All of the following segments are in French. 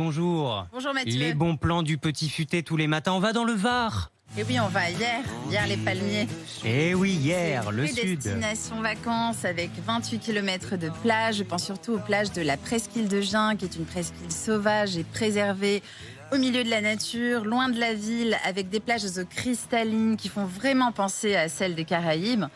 Bonjour. Bonjour Mathieu. Les bons plans du Petit Futé tous les matins. On va dans le Var. Et oui, on va hier les Palmiers. Eh oui, hier, le Une sud. destination vacances avec 28 km de plage. Je pense surtout aux plages de la presqu'île de Gien, qui est une presqu'île sauvage et préservée au milieu de la nature, loin de la ville, avec des plages aux eaux cristallines qui font vraiment penser à celles des Caraïbes.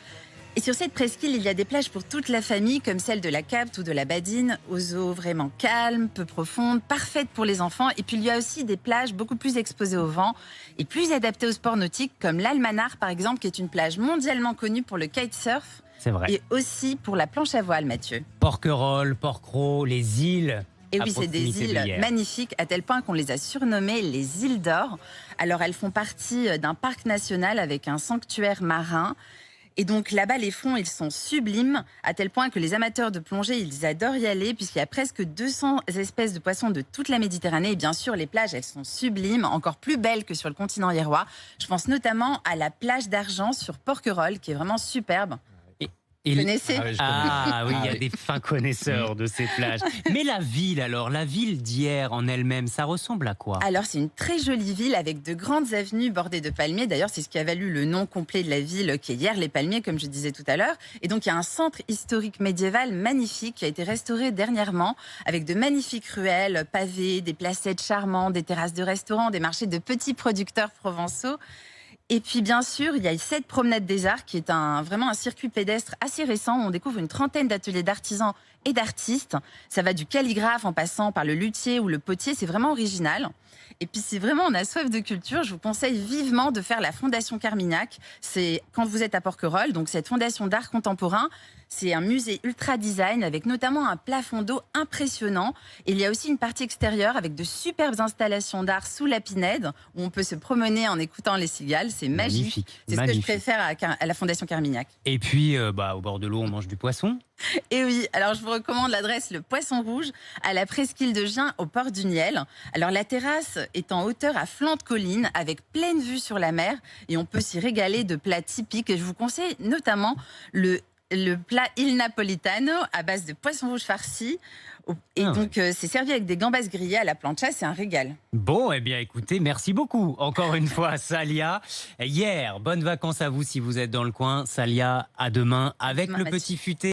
Et sur cette presqu'île, il y a des plages pour toute la famille, comme celle de la Capte ou de la Badine, aux eaux vraiment calmes, peu profondes, parfaites pour les enfants. Et puis il y a aussi des plages beaucoup plus exposées au vent et plus adaptées aux sports nautiques, comme l'Almanar par exemple, qui est une plage mondialement connue pour le kitesurf. C'est vrai. Et aussi pour la planche à voile, Mathieu. Porquerolles, Porquerolles, les îles. Et à oui, c'est des proximité îles d'hier. magnifiques, à tel point qu'on les a surnommées les îles d'or. Alors elles font partie d'un parc national avec un sanctuaire marin. Et donc là-bas, les fonds, ils sont sublimes, à tel point que les amateurs de plongée, ils adorent y aller, puisqu'il y a presque 200 espèces de poissons de toute la Méditerranée. Et bien sûr, les plages, elles sont sublimes, encore plus belles que sur le continent hiérois. Je pense notamment à la plage d'Argent sur Porquerolles, qui est vraiment superbe. Et Vous connaissez ? Ah oui, il y a des fins connaisseurs de ces plages. Mais la ville alors, la ville d'hier en elle-même, ça ressemble à quoi? Alors, c'est une très jolie ville avec de grandes avenues bordées de palmiers. D'ailleurs, c'est ce qui a valu le nom complet de la ville, qui est hier les Palmiers, comme je disais tout à l'heure. Et donc, il y a un centre historique médiéval magnifique qui a été restauré dernièrement, avec de magnifiques ruelles pavées, des placettes charmantes, des terrasses de restaurants, des marchés de petits producteurs provençaux. Et puis bien sûr, il y a cette promenade des arts qui est vraiment un circuit pédestre assez récent où on découvre une trentaine d'ateliers d'artisans et d'artistes. Ça va du calligraphe en passant par le luthier ou le potier, c'est vraiment original. Et puis si vraiment on a soif de culture, je vous conseille vivement de faire la Fondation Carmignac. C'est quand vous êtes à Porquerolles, donc cette fondation d'art contemporain. C'est un musée ultra design avec notamment un plafond d'eau impressionnant. Et il y a aussi une partie extérieure avec de superbes installations d'art sous la pinède où on peut se promener en écoutant les cigales. C'est magique. Magnifique, C'est ce que je préfère à la Fondation Carmignac. Et puis, au bord de l'eau, on mange du poisson. Et oui, alors je vous recommande l'adresse Le Poisson Rouge à la presqu'île de Gien au port du Niel. Alors la terrasse est en hauteur à flanc de colline avec pleine vue sur la mer et on peut s'y régaler de plats typiques. Et je vous conseille notamment le plat Il Napolitano à base de poisson rouge farci. Et donc, c'est servi avec des gambas grillées à la plancha, c'est un régal. Bon, eh bien écoutez, merci beaucoup. Encore une fois, Salia. Hier, bonnes vacances à vous si vous êtes dans le coin. Salia, à demain avec Demain, le Mathieu. Petit Futé.